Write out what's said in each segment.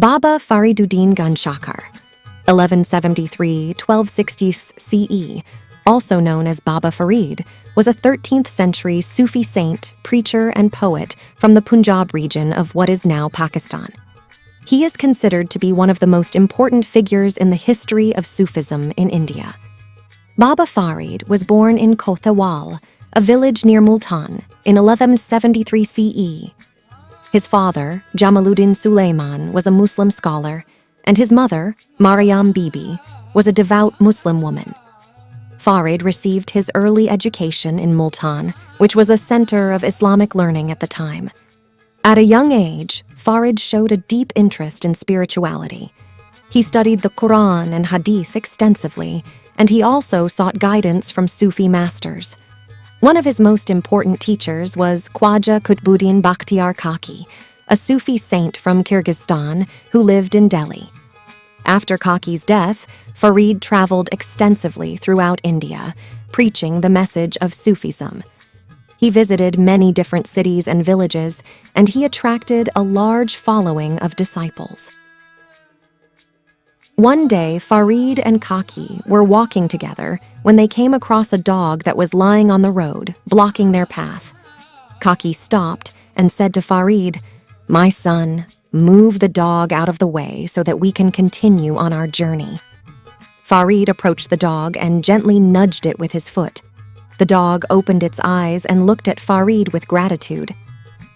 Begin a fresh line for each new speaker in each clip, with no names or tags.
Baba Fariduddin Ganjshakar, 1173–1260 CE, also known as Baba Farid, was a 13th century Sufi saint, preacher, and poet from the Punjab region of what is now Pakistan. He is considered to be one of the most important figures in the history of Sufism in India. Baba Farid was born in Kothawal, a village near Multan, in 1173 CE. His father, Jamaluddin Sulaiman, was a Muslim scholar, and his mother, Mariam Bibi, was a devout Muslim woman. Farid received his early education in Multan, which was a center of Islamic learning at the time. At a young age, Farid showed a deep interest in spirituality. He studied the Quran and Hadith extensively, and he also sought guidance from Sufi masters. One of his most important teachers was Khwaja Qutbuddin Bakhtiar Kaki, a Sufi saint from Kyrgyzstan who lived in Delhi. After Kaki's death, Farid traveled extensively throughout India, preaching the message of Sufism. He visited many different cities and villages, and he attracted a large following of disciples. One day, Farid and Kaki were walking together when they came across a dog that was lying on the road, blocking their path. Kaki stopped and said to Farid, "My son, move the dog out of the way so that we can continue on our journey." Farid approached the dog and gently nudged it with his foot. The dog opened its eyes and looked at Farid with gratitude.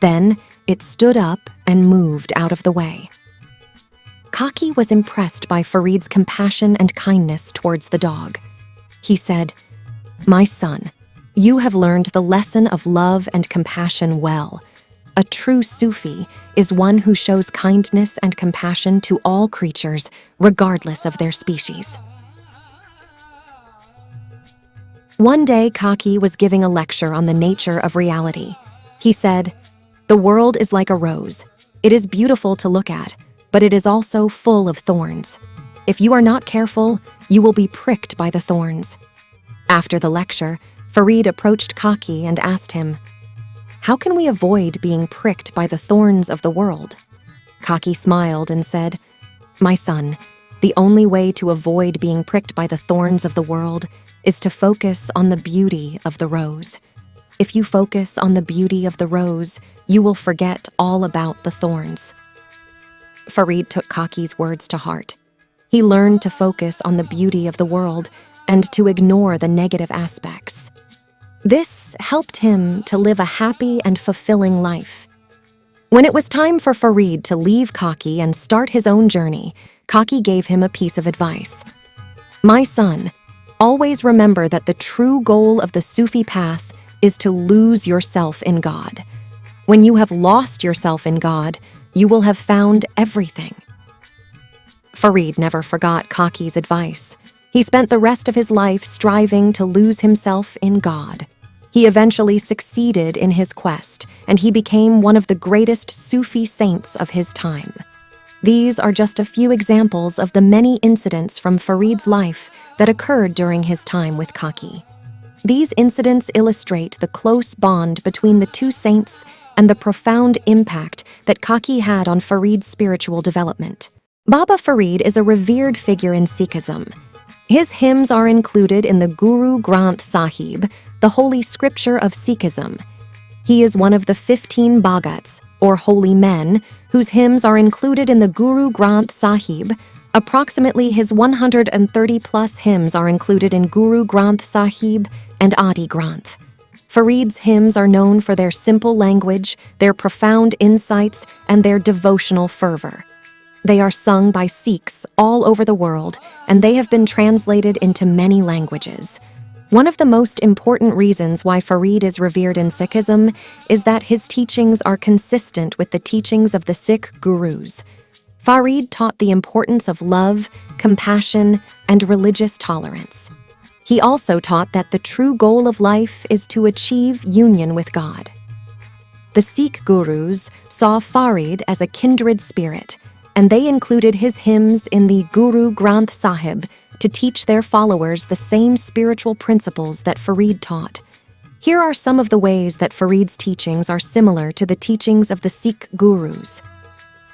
Then it stood up and moved out of the way. Kaki was impressed by Farid's compassion and kindness towards the dog. He said, "My son, you have learned the lesson of love and compassion well. A true Sufi is one who shows kindness and compassion to all creatures, regardless of their species." One day, Kaki was giving a lecture on the nature of reality. He said, "The world is like a rose. It is beautiful to look at, but it is also full of thorns. If you are not careful, you will be pricked by the thorns." After the lecture, Farid approached Kaki and asked him, "How can we avoid being pricked by the thorns of the world?" Kaki smiled and said, "My son, the only way to avoid being pricked by the thorns of the world is to focus on the beauty of the rose. If you focus on the beauty of the rose, you will forget all about the thorns." Farid took Kaki's words to heart. He learned to focus on the beauty of the world and to ignore the negative aspects. This helped him to live a happy and fulfilling life. When it was time for Farid to leave Kaki and start his own journey, Kaki gave him a piece of advice. "My son, always remember that the true goal of the Sufi path is to lose yourself in God. When you have lost yourself in God, you will have found everything." Farid never forgot Kaki's advice. He spent the rest of his life striving to lose himself in God. He eventually succeeded in his quest, and he became one of the greatest Sufi saints of his time. These are just a few examples of the many incidents from Farid's life that occurred during his time with Kaki. These incidents illustrate the close bond between the two saints and the profound impact that Kaki had on Farid's spiritual development. Baba Farid is a revered figure in Sikhism. His hymns are included in the Guru Granth Sahib, the holy scripture of Sikhism. He is one of the 15 Bhagats, or holy men, whose hymns are included in the Guru Granth Sahib. Approximately his 130-plus hymns are included in Guru Granth Sahib and Adi Granth. Farid's hymns are known for their simple language, their profound insights, and their devotional fervor. They are sung by Sikhs all over the world, and they have been translated into many languages. One of the most important reasons why Farid is revered in Sikhism is that his teachings are consistent with the teachings of the Sikh gurus. Farid taught the importance of love, compassion, and religious tolerance. He also taught that the true goal of life is to achieve union with God. The Sikh gurus saw Farid as a kindred spirit, and they included his hymns in the Guru Granth Sahib to teach their followers the same spiritual principles that Farid taught. Here are some of the ways that Farid's teachings are similar to the teachings of the Sikh gurus.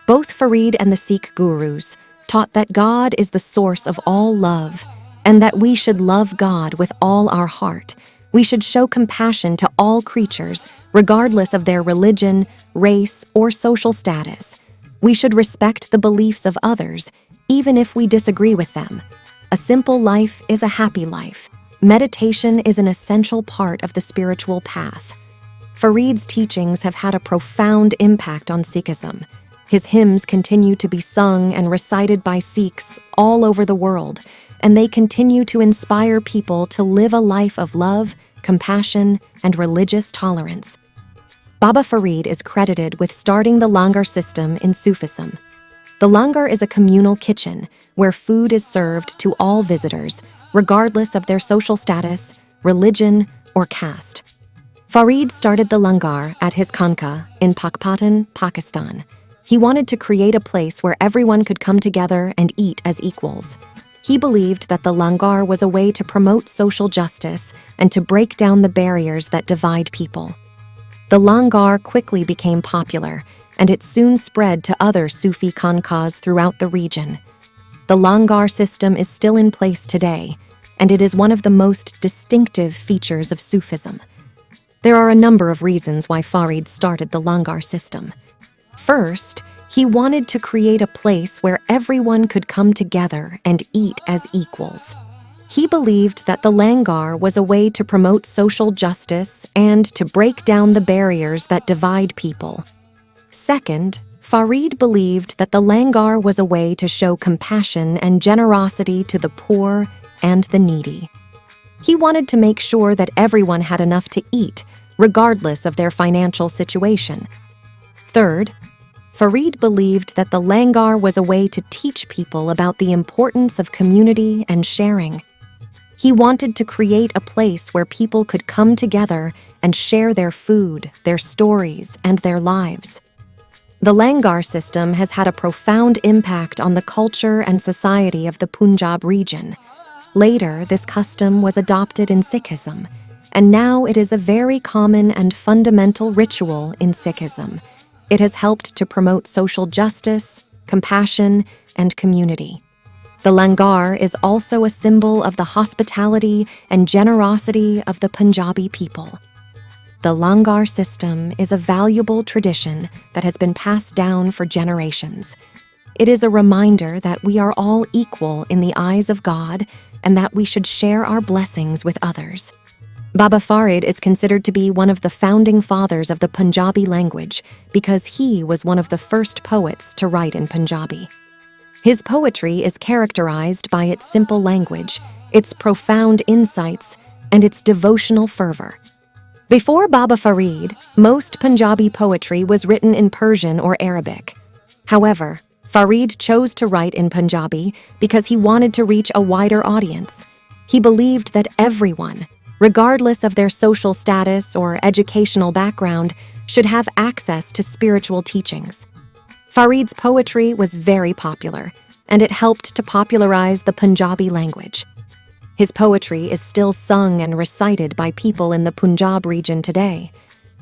Both Farid and the Sikh gurus taught that God is the source of all love and that we should love God with all our heart. We should show compassion to all creatures, regardless of their religion, race, or social status. We should respect the beliefs of others, even if we disagree with them. A simple life is a happy life. Meditation is an essential part of the spiritual path. Farid's teachings have had a profound impact on Sikhism. His hymns continue to be sung and recited by Sikhs all over the world, and they continue to inspire people to live a life of love, compassion, and religious tolerance. Baba Farid is credited with starting the langar system in Sufism. The langar is a communal kitchen where food is served to all visitors, regardless of their social status, religion, or caste. Farid started the langar at his khanqa in Pakpattan, Pakistan. He wanted to create a place where everyone could come together and eat as equals. He believed that the langar was a way to promote social justice and to break down the barriers that divide people. The langar quickly became popular, and it soon spread to other Sufi khanqahs throughout the region. The langar system is still in place today, and it is one of the most distinctive features of Sufism. There are a number of reasons why Farid started the langar system. First, he wanted to create a place where everyone could come together and eat as equals. He believed that the langar was a way to promote social justice and to break down the barriers that divide people. Second, Farid believed that the langar was a way to show compassion and generosity to the poor and the needy. He wanted to make sure that everyone had enough to eat, regardless of their financial situation. Third, Farid believed that the langar was a way to teach people about the importance of community and sharing. He wanted to create a place where people could come together and share their food, their stories, and their lives. The langar system has had a profound impact on the culture and society of the Punjab region. Later, this custom was adopted in Sikhism, and now it is a very common and fundamental ritual in Sikhism. It has helped to promote social justice, compassion, and community. The langar is also a symbol of the hospitality and generosity of the Punjabi people. The langar system is a valuable tradition that has been passed down for generations. It is a reminder that we are all equal in the eyes of God and that we should share our blessings with others. Baba Farid is considered to be one of the founding fathers of the Punjabi language because he was one of the first poets to write in Punjabi. His poetry is characterized by its simple language, its profound insights, and its devotional fervor. Before Baba Farid, most Punjabi poetry was written in Persian or Arabic. However, Farid chose to write in Punjabi because he wanted to reach a wider audience. He believed that everyone, regardless of their social status or educational background, should have access to spiritual teachings. Farid's poetry was very popular, and it helped to popularize the Punjabi language. His poetry is still sung and recited by people in the Punjab region today.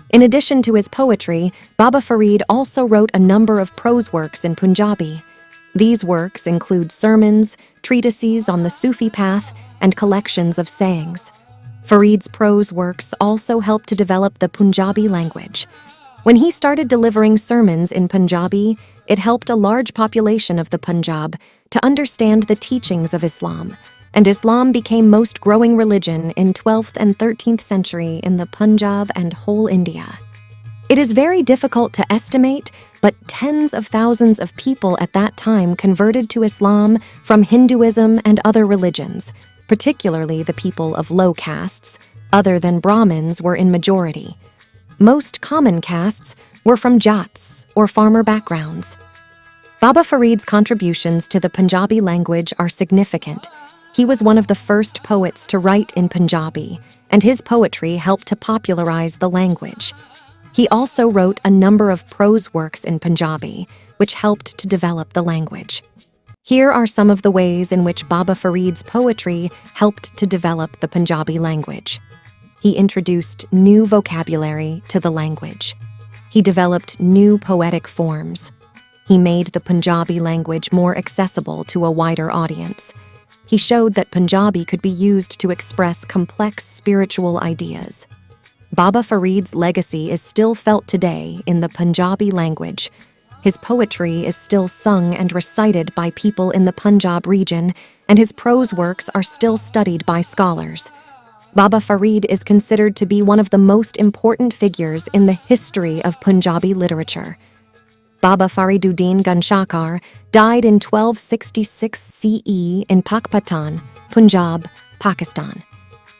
In addition to his poetry, Baba Farid also wrote a number of prose works in Punjabi. These works include sermons, treatises on the Sufi path, and collections of sayings. Farid's prose works also helped to develop the Punjabi language. When he started delivering sermons in Punjabi, it helped a large population of the Punjab to understand the teachings of Islam, and Islam became most growing religion in 12th and 13th century in the Punjab and whole India. It is very difficult to estimate, but tens of thousands of people at that time converted to Islam from Hinduism and other religions, particularly the people of low castes, other than Brahmins, were in majority. Most common castes were from Jats or farmer backgrounds. Baba Farid's contributions to the Punjabi language are significant. He was one of the first poets to write in Punjabi, and his poetry helped to popularize the language. He also wrote a number of prose works in Punjabi, which helped to develop the language. Here are some of the ways in which Baba Farid's poetry helped to develop the Punjabi language. He introduced new vocabulary to the language. He developed new poetic forms. He made the Punjabi language more accessible to a wider audience. He showed that Punjabi could be used to express complex spiritual ideas. Baba Farid's legacy is still felt today in the Punjabi language. His poetry is still sung and recited by people in the Punjab region, and his prose works are still studied by scholars. Baba Farid is considered to be one of the most important figures in the history of Punjabi literature. Baba Fariduddin Ganjshakar died in 1266 CE in Pakpattan, Punjab, Pakistan.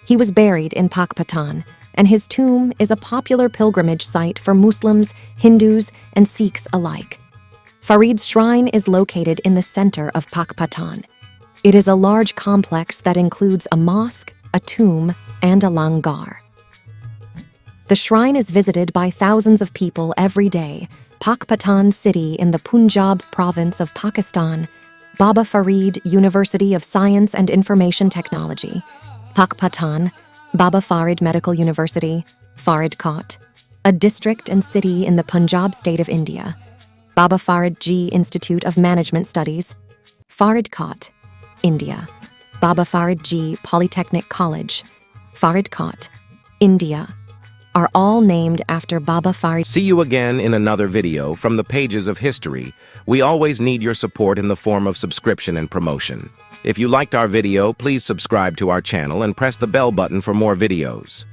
He was buried in Pakpattan, and his tomb is a popular pilgrimage site for Muslims, Hindus, and Sikhs alike. Farid's shrine is located in the center of Pakpattan. It is a large complex that includes a mosque, a tomb, and a langar. The shrine is visited by thousands of people every day. Pakpattan city in the Punjab province of Pakistan. Baba Farid University of Science and Information Technology. Pakpattan. Baba Farid Medical University, Faridkot, a district and city in the Punjab state of India. Baba Farid Ji Institute of Management Studies, Faridkot, India. Baba Farid Ji Polytechnic College, Faridkot, India, are all named after Baba Farid.
See you again in another video from the pages of history. We always need your support in the form of subscription and promotion. If you liked our video, please subscribe to our channel and press the bell button for more videos.